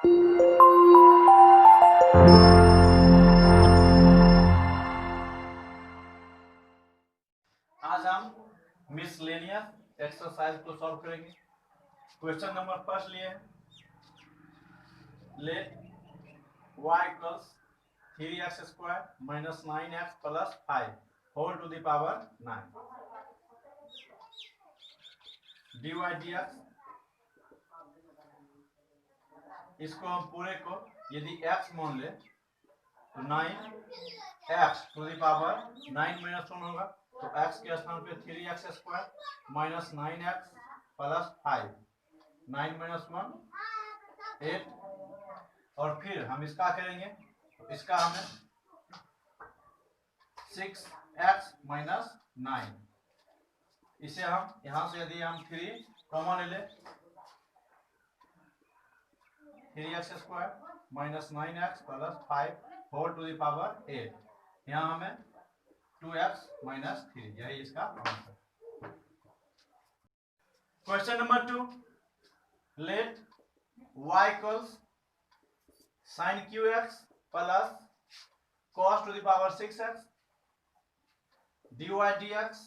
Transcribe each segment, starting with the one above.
आज हम miscellaneous exercise को सॉल्व करेंगे। क्वेश्चन नंबर फर्स्ट लिए let y equals 3x square minus 9x plus 5 whole to the power 9 dy dx। इसको हम पूरे को यदि x मान ले तो 9x to the power 9 minus 1 होगा, तो x के स्थान पे 3x square minus 9x plus 5, 9 minus 1 8, और फिर हम इसका करेंगे तो इसका हमें 6x माइनस 9, इसे हम यहां से यदि हम 3 कॉमन ले लें 3x square minus 9x plus 5 whole to the power 8, यहाँ हमें 2x माइनस 3, यही इसका answer. Question number 2 let y equals sin qx plus cos to the power 6x dy dx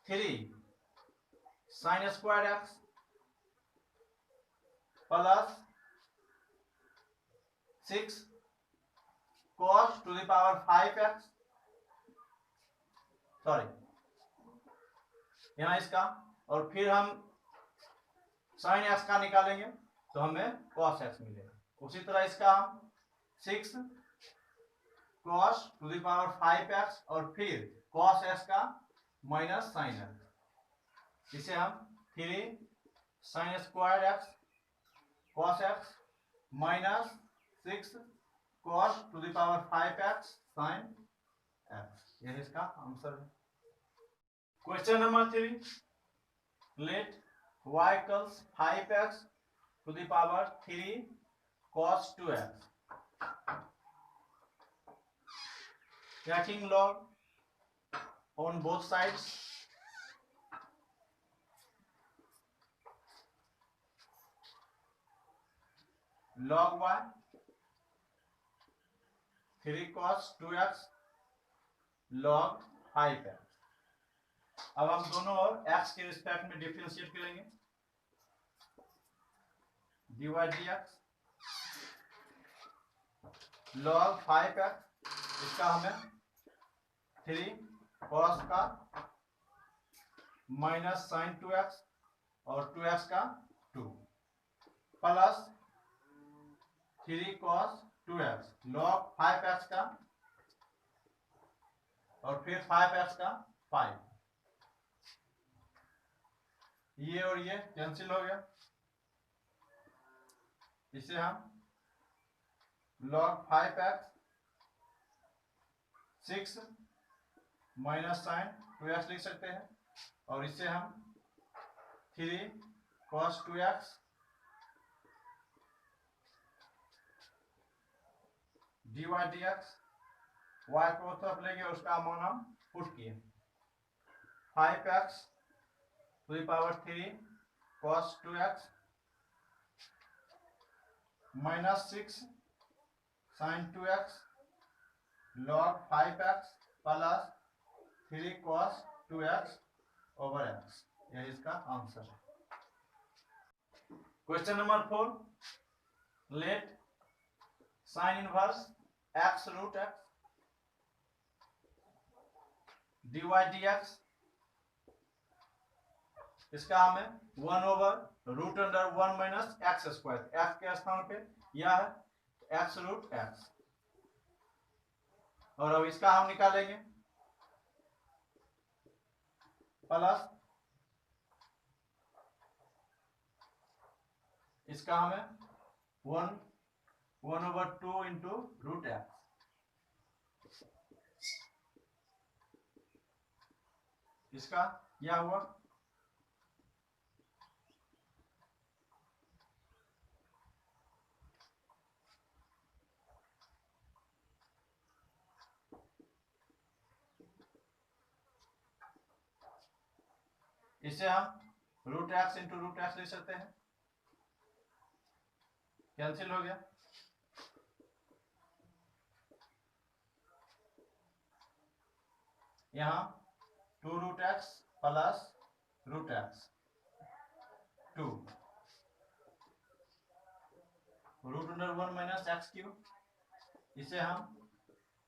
3 sin square x plus 6 cos to the power 5x, sorry यहाँ इसका, और फिर हम sin x का निकालेंगे तो हमें cos x मिलेगा। उसी तरह इसका हम 6 cos to the power 5x और फिर cos x का माइनस sin x, इसे हम 3 sin square x cos x minus 6 cos to the power 5x sin x, यह इसका आंसर है। Question number 3 let y equals 5x to the power 3 cos 2x taking log on both sides, log y 3 cos 2x log 5x। अब हम दोनों और x के respect में differentiate करेंगे, dy dx log 5x, इसका हमें 3 cos का माइनस sin 2x और 2x का 2 plus 3 cos 2x log 5x का और फिर 5x का 5, ये और ये कैंसिल हो गया, इसे हम log 5x 6 minus sin 2x लिख सकते हैं, और इसे हम 3 cos 2x dy dx y को तरफ लेंगे, उसका मान हम पुट किए 5x to the power 3 cos 2x minus 6 sin 2x log 5x plus 3 cos 2x over x, यह इसका आंसर है। Question number 4 let sin inverse x root x dy dx, इसका हमें 1 over root under 1 minus x square, x के स्थान पे यह है x रूट x, और अब इसका हम निकालेंगे प्लस इसका हमें 1 ओवर 2 इंटू रूट एक्स, इसका यह हुआ इसे हम root x into root x लिख सकते हैं, कैंसिल हो गया। यहाँ 2 root x plus root x 2 root under 1 minus x cube, इसे हम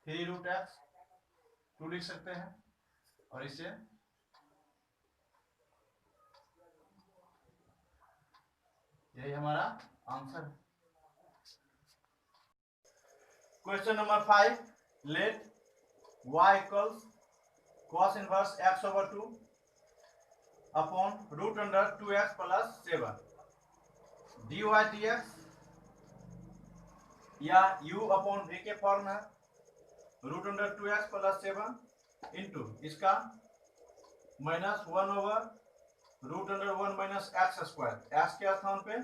3 रूट एक्स 2 लिख सकते हैं और इसे यही हमारा आंसर है। Question number 5, let y equals cos inverse x over 2 upon root under 2x plus 7 dy dx या u अपॉन v के फॉर्म है root under 2x plus 7 into इसका minus 1 over root under 1 minus x square, x के स्थान पे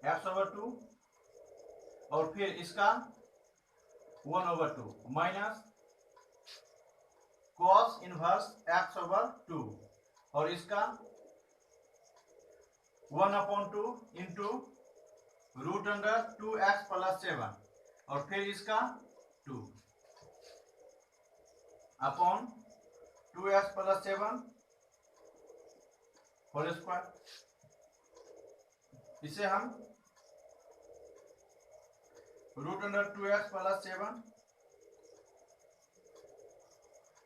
x over 2 और फिर इसका 1 over 2 minus cos inverse x over 2 और इसका 1 upon 2 into root under 2x plus 7 और फिर इसका 2 upon 2x plus 7 whole square. इसे हम root under 2x plus 7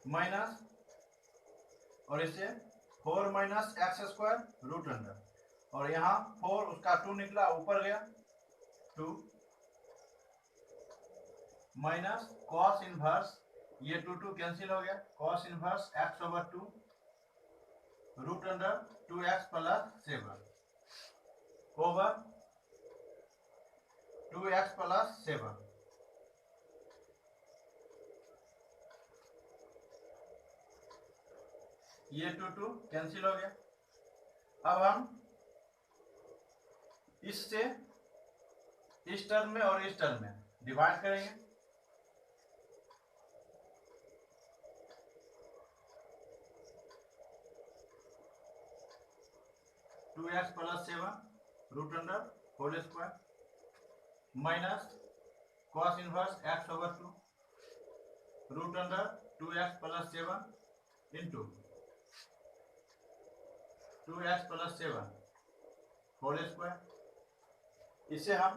minus और इसे 4 minus x square root under और यहाँ 4 उसका 2 निकला ऊपर गया 2 माइनस cos इनवर्स ये 2 कैंसिल हो गया cos inverse x over 2 root under 2x plus 7 over 2x plus 7 ये 2 कैंसिल हो गया। अब हम इससे इस टर्म में और इस टर्म में डिवाइड करेंगे। Two x plus 7 root under whole square minus cos inverse x over 2 root under 2x plus 7 into 2x plus 7 whole square. इसे हम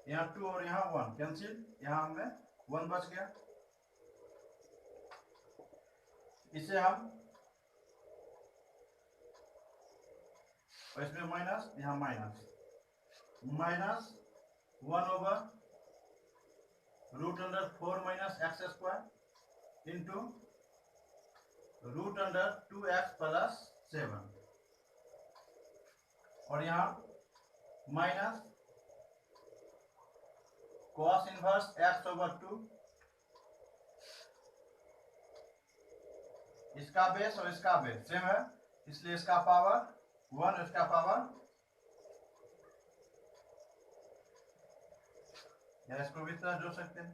यहाँ 2 और यहाँ 1 कैंसिल, यहाँ हमें 1 बच गया। इसे हम और इसमें माइनस, यहाँ minus 1 over root under 4 minus x square into root under 2x plus 7 और यहाँ minus cos inverse x over 2 इसका बेस और इसका बेस सेम है इसलिए इसका पावर 1 इसका पावर, या इसको भी तरह जोड़ सकते हैं।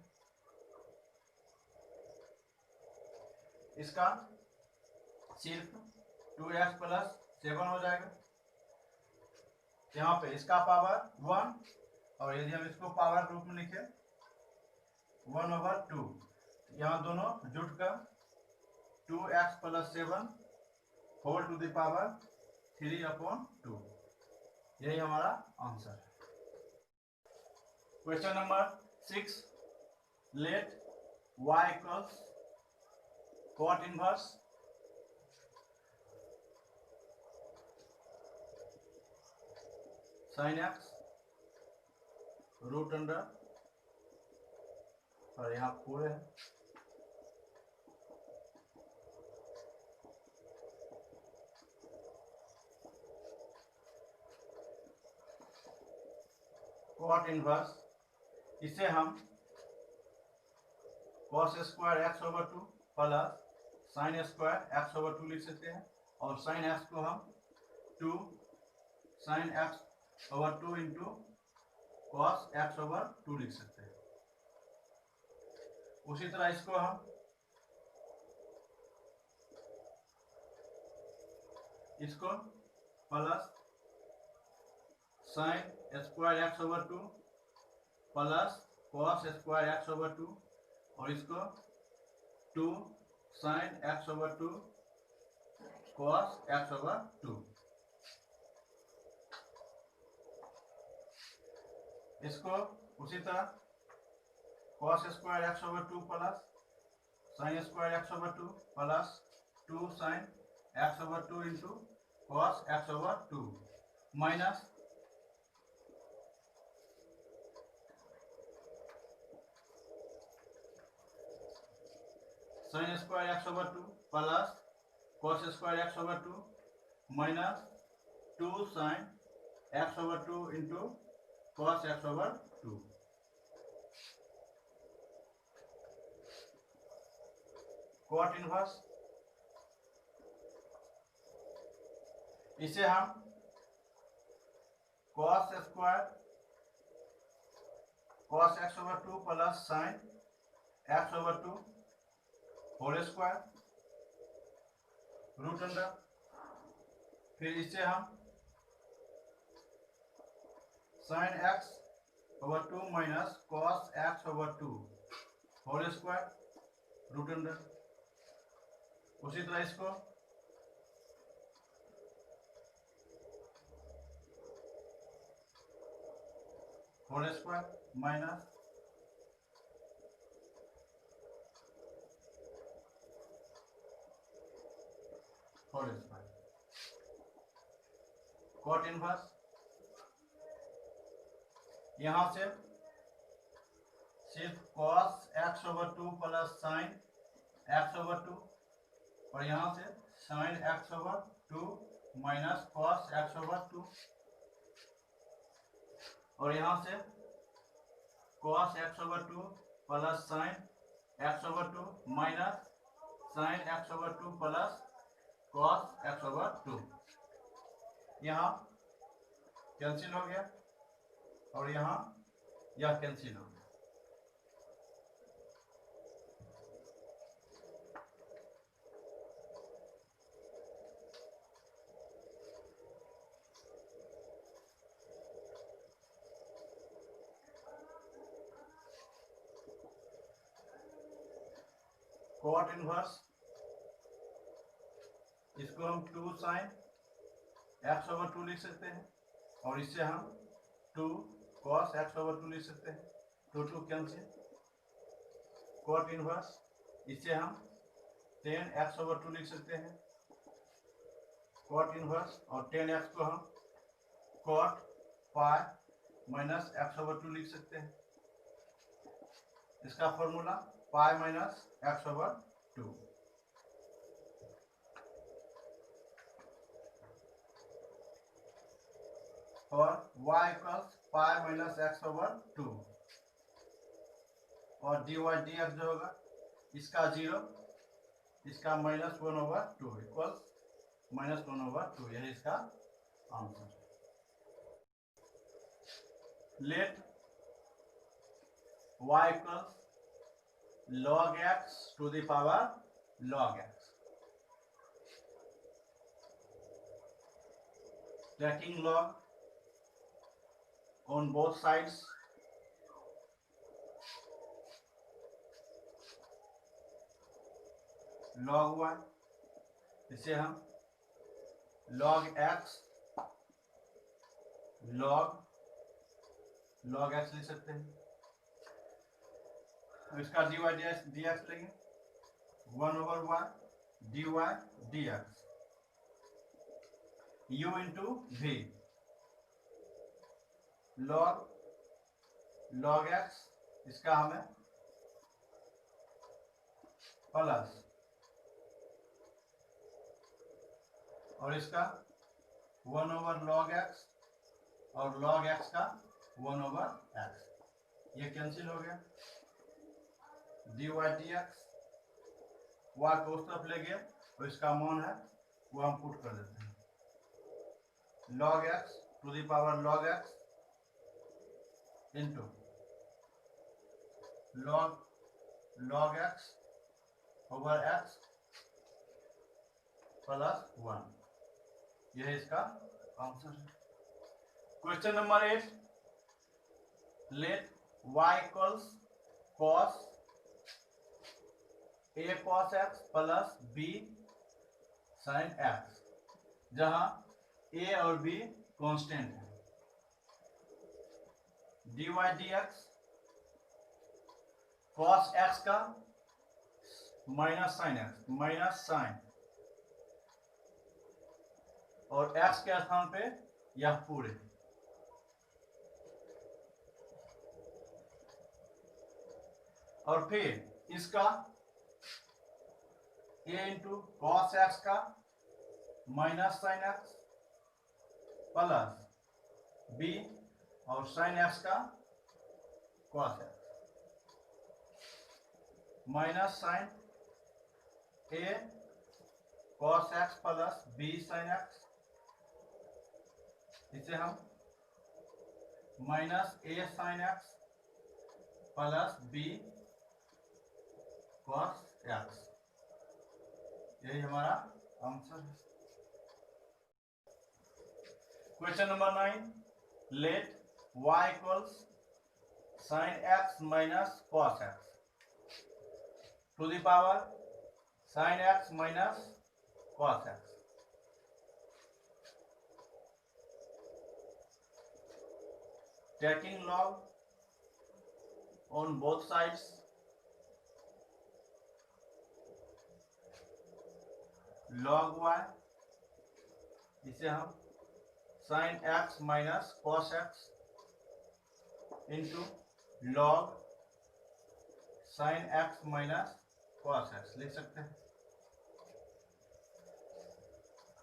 इसका सिर्फ 2x प्लस 7 हो जाएगा। यहाँ पे इसका पावर 1 और यदि हम इसको पावर रूप में लिखे 1 ओवर 2, यहाँ दोनों जुटकर 2x plus 7 whole to the power 3 upon 2, यही हमारा आंसर है। Question number 6, let y equals cot inverse sin x root under और यहाँ पूरे है cot इनवर्स, इसे हम cos square x over 2 plus sin square x over 2 लिख सकते हैं और sin x को हम 2 sin x over 2 into cos x over 2 लिख सकते हैं। उसी तरह इसको हम इसको plus sine square x over 2 plus cos square x over 2 और इसको 2 sine x over 2 cos x over 2। इसको उसी तरह cos square x over 2 plus sine square x over 2 plus 2 sine x over 2 into cos x over 2 minus sine square x over 2 plus cos square x over 2 minus 2 sine x over 2 into cos x over 2। Cot inverse, इसे हम cos square cos x over 2 plus sine x over 2 whole square root under, फिर इसे हम sine x over 2 minus cos x over 2 whole square root under. उसी तरह इसको whole square minus whole square. Cot inverse, यहां से सिर्फ cos x over 2 plus sine x over 2 और यहां से sign x over 2 minus cos x over 2 और यहां से cos x over 2 plus sine x over 2 minus sine x over 2 plus cos x over 2। यहाँ कैंसिल हो गया और यहाँ यह कैंसिल हो गया। कॉट इनवर्स, इसको हम 2 साइन एक्स ओवर 2 लिख सकते हैं और इससे हम 2 कॉस एक्स ओवर 2 लिख सकते हैं, 2 कैंसिल। कॉट इनवर्स, इसे हम 10 एक्स ओवर 2 लिख सकते हैं, कॉट इनवर्स और 10 एक्स को हम cot pi minus x over 2 लिख सकते हैं। इसका formula pi minus x over 2 और y equals pi minus x over 2 और dy dx जो होगा इसका 0 इसका minus 1 over 2 equals minus 1 over 2, यही इसका answer. Let y equals log x to the power log x, taking log on both sides, log y, इसे हम log x log x लिख सकते हैं। इसका dy dx लेंगे 1 over y dy dx u into v log x, इसका हमें plus और इसका 1 ओवर log x और log x का 1 ओवर x, ये कैंसिल हो गया। dy dx y को उस तरफ ले गया तो इसका मान है वो हम पुट कर देते हैं log x to the power log x into log x over x plus 1, यह इसका आंसर है। Question number 8, let y equals cos a cos x plus b sin x, जहां a और b कांस्टेंट है। dy dx cos x का minus sine x, minus sine, और x के स्थान पे यह पूरे, और फिर इसका a इंटू कॉस एक्स का minus sine x plus b और साइन एक्स का cos x, minus sine a cos x plus b sine x, इसे हम minus a sine x plus b cos x, यही हमारा आंसर है। Question number 9, let y equals sine x minus cos x to the power sine x minus cos x. Taking log on both sides, log y, इसे हम sine x minus cos x into log sign x minus cos x लिख सकते हैं।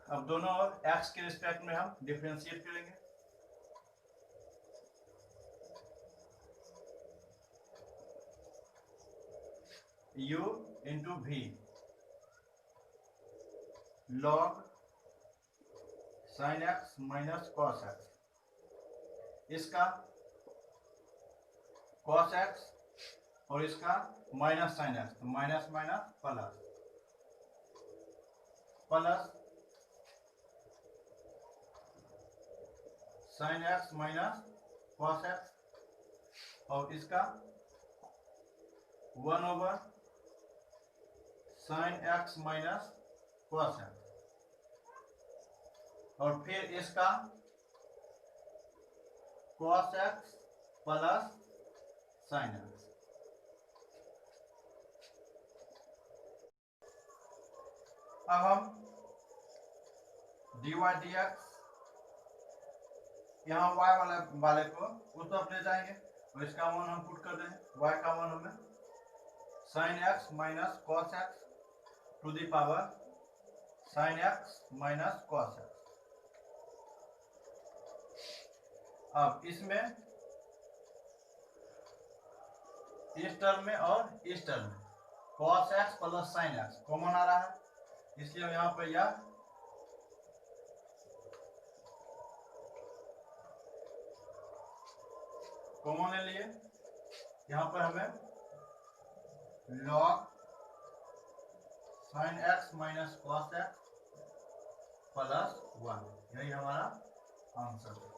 अब दोनों और x के respect में हम डिफरेंशिएट करेंगे। u into v log sign x minus cos x, इसका कॉस एक्स और इसका माइनस साइन एक्स, तो minus minus plus, plus sine x minus cos x, और इसका 1 over sign x minus cos x, और फिर इसका cos x plus sine x. अब हम dy dx यहाँ y वाले को उस तरफ ले जाएंगे, और इसका मान हम पुट कर देंगे। y का मान हमें sine x minus cos x to the power sine x minus cos x. अब इसमें इस टर्म में और इस टर्म में cos x plus sine x common आ रहा है, इसलिए हम यहाँ पर यह कॉमन ले लिए। यहाँ पर हमें log sign x minus cos x plus 1, यही हमारा आंसर है।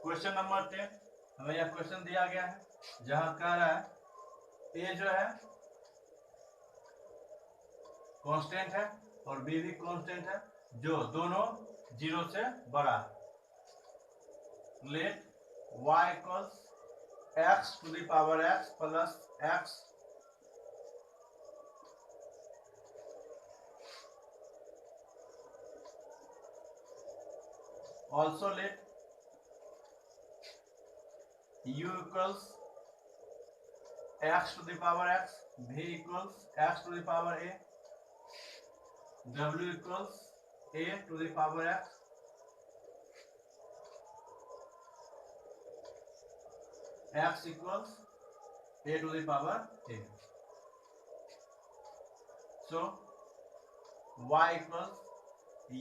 क्वेश्चन नंबर 10, हमें यह क्वेश्चन दिया गया है जहां कह रहा है ए जो है कांस्टेंट है और बी भी कांस्टेंट है, जो दोनों 0 से बड़ा है। Let y equals x to the power x plus x also let u equals x to the power x, v equals x to the power a, w equals a to the power x, x equals a to the power a. So y equals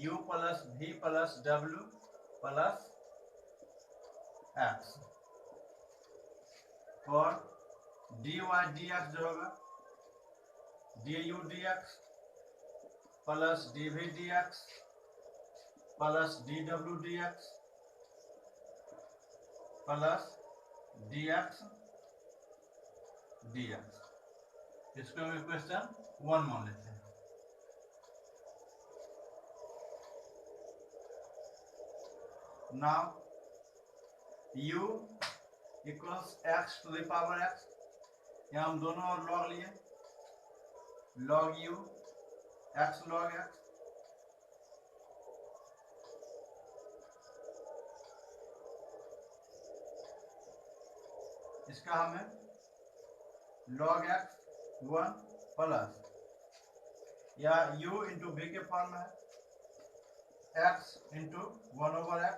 u plus v plus w plus x, और dy dx जो होगा du dx plus dv dx plus d डब्ल्यू d x plus d x d x. इसको हम equation 1 मान लेते हैं। Now u equals x to the power x, यहाँ हम दोनों और लॉग लिए, log u x log x, इसका हमें log x 1 प्लस या u इंटू वी के फॉर्म में है x इंटू 1/x,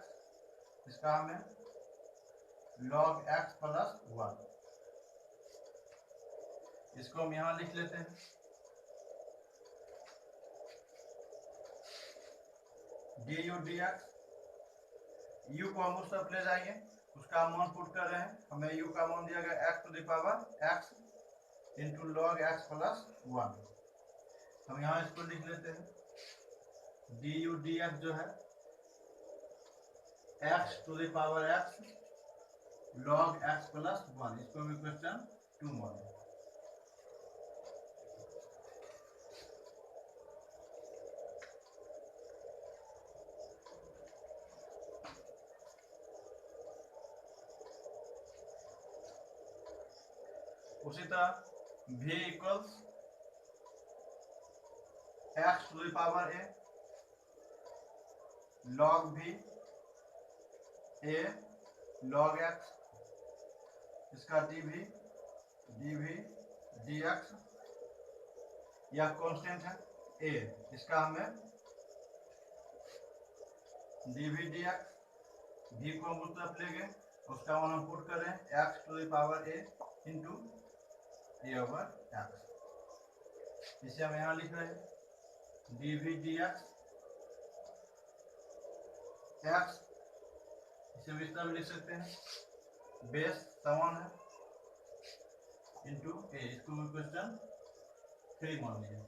इसका हमें log x प्लस 1, इसको हम यहां लिख लेते हैं। du dx, u को हम उस तरफ ले जाएंगे, उसका मान पुट कर रहे हैं, हमें u का मान दिया गया x to the power x into log x plus 1। हम यहाँ इसको लिख लेते हैं du dx जो है x to the power x लॉग x प्लस 1, इसको हम इक्वेशन 2 मान। उसी तरह v equals x to the power a log v a log x, इसका dv dx, यह कांस्टेंट है a, इसका हमें dv dx, v को हम उस तरफ ले गए, उसका मान हम पुट करें x to the power a into a/x, इसे हम यहाँ लिख रहे हैं dv dx x, इसे हम इस तरह लिख सकते हैं बेस समान है इंटू a, इसको हम क्वेश्चन 3 मान लिया।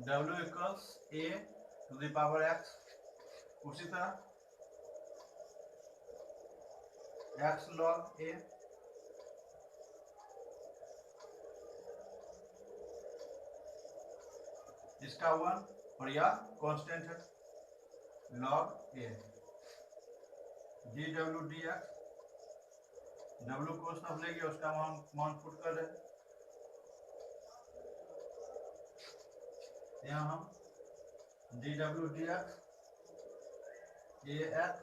w equals a to the power x, उसी तरह x log a इसका 1 और यह कांस्टेंट है log a dw dx, w को उस तरफ लेंगे, उसका मान पुट कर रहे हैं, यहाँ हम dw dx ax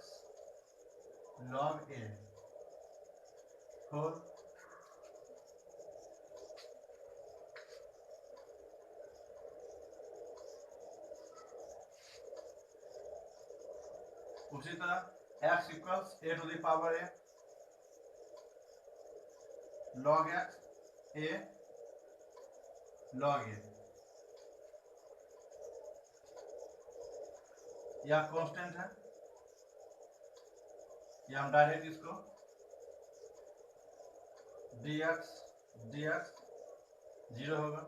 log a 4 उसी तरह x equals a to the power a log x a log a, यह कांस्टेंट है, या हम डायरेक्ट इसको dx 0 होगा,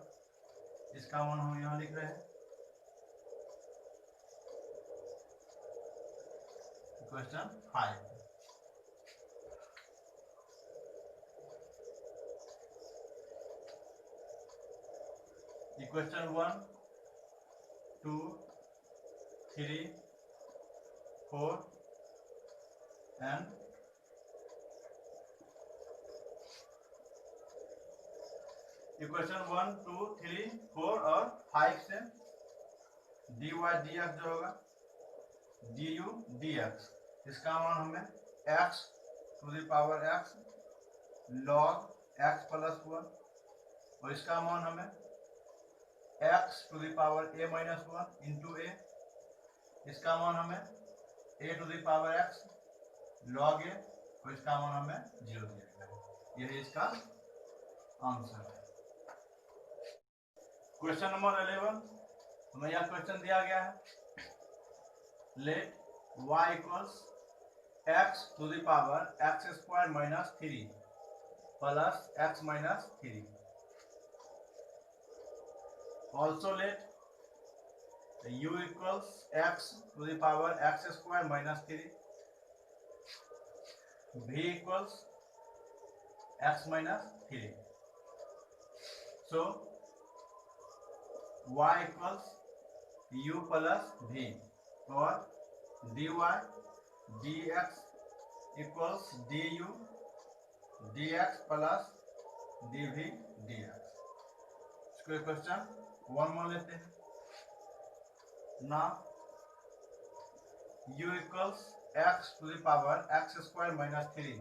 इसका मान हम यहाँ लिख रहे हैं क्वेश्चन 5। इक्वेशन 1 2 3 4 and इक्वेशन 1 2 3 4 और 5 से dy dx जो होगा du dx, इसका मान हमें x to the power x log x plus 1, और इसका मान हमें x to the power a minus 1 into a, इसका मान हमें a to the power x log a, और इसका मान हमें 0 दिया गया है। यही इसका आंसर है। क्वेश्चन नंबर 11, हमें यह क्वेश्चन दिया गया है, let y equals x to the power x square minus 3 plus x minus 3. Also let u equals x to the power x square minus 3. V equals x minus 3. So y equals u plus v or dy dx equals du dx plus dv dx. इसको question 1 मान लेते हैं. Now u equals x to the power x square minus 3.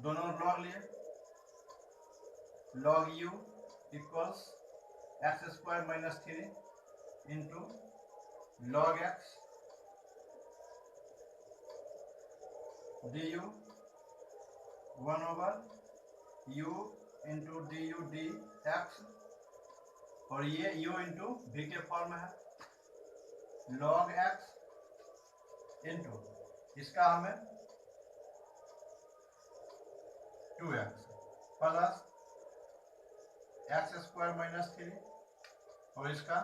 दोनों log लिए. log u equals x square minus 3 into log x du 1 over u into du dx और ये u into v के form में है. log x इंटू इसका हमें 2x plus x square minus 3 और इसका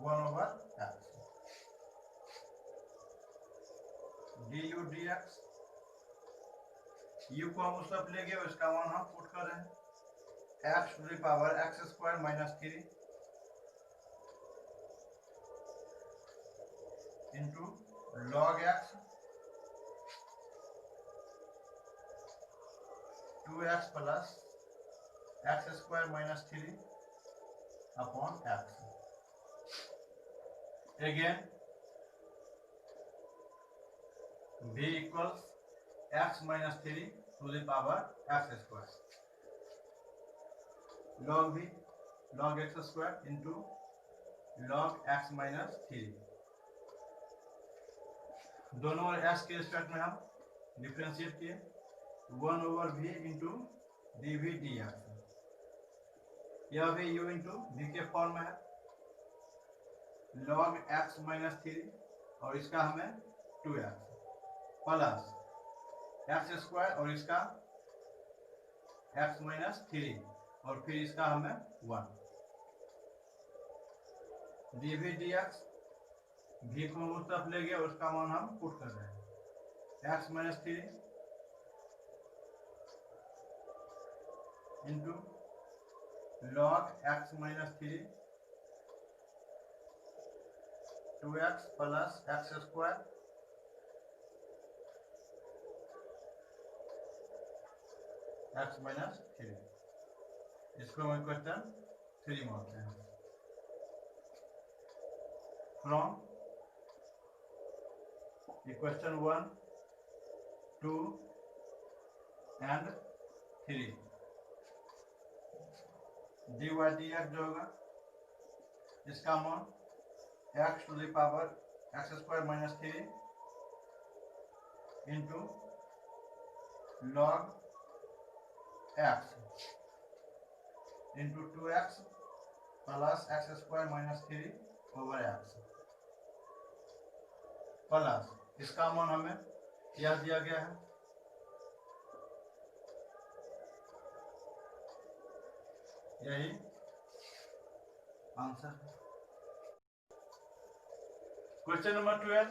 1 over x du dx. u को हम उस तरफ ले गए और इसका मान हम पुट कर रहे हैं. x to the power x square minus 3 into log x 2x plus x square minus 3 upon x. Again v equals x minus 3 to the power x square log v log x square into log x minus 3. दोनों s के respect में हम differentiate किए. 1 over v into dv dx. यह भी u into v के form में है. log x माइनस 3 और इसका हमें 2x प्लस x स्क्वायर और इसका x माइनस 3 और फिर इसका हमें 1 dv dx. v को उस तरफ ले गए और उसका मान हम पुट कर रहे हैं. x minus 3 into log x minus 3 2x plus x square x minus 3. इसको हम क्वेश्चन 3 मानते हैं. From equation 1 2 and 3 dy dx जो होगा इसका मान x to the power x square minus 3 into log x into 2x plus x square minus 3 over x plus इसका मान हमें यह दिया गया है. यही आंसर है. क्वेश्चन नंबर 12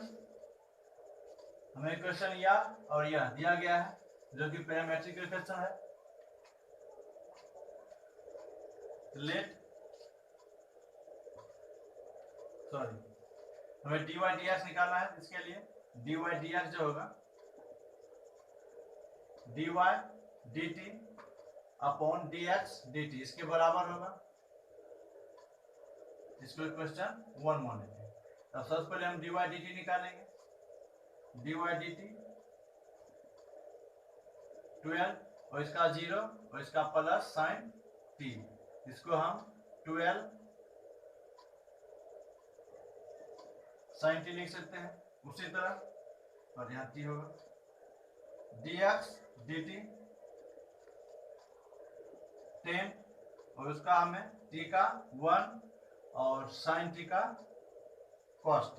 हमें क्वेश्चन यह और यह दिया गया है जो कि पैरामेट्रिक इक्वेशन है. लेट हमें dy dx निकालना है. इसके लिए dy dx जो होगा dy dt upon dx dt इसके बराबर होगा. इसको क्वेश्चन 1 मान लेते हैं. तो सबसे पहले हम dy dt निकालेंगे. dy dt 12 और इसका 0 और इसका प्लस साइन t. इसको हम 12 साइन t लिख सकते हैं. उसी तरह और यहाँ t होगा dx dt 10 और उसका हमें t का 1 और साइन t का cos t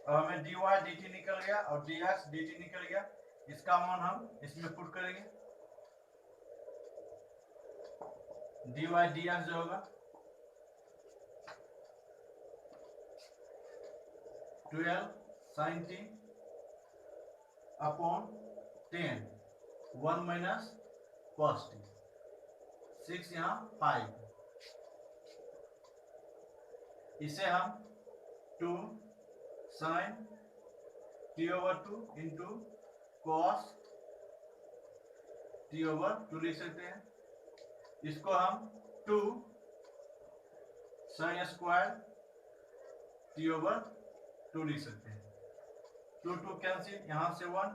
अब हमें dy dt निकल गया और dx dt निकल गया, इसका मान हम इसमें पुट करेंगे। dy dx जो होगा 12 sin t upon 10 1 minus cos t 6 यहाँ 5, इसे हम 2 sin t/2 into cos t/2 लिख सकते हैं। इसको हम 2 sin स्क्वायर t/2 लिख सकते हैं। 2 कैंसिल, यहाँ से 1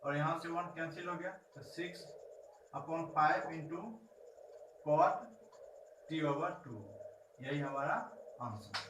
और यहाँ से 1 कैंसिल हो गया, तो 6/5 इंटू cot t/2, यही हमारा आंसर।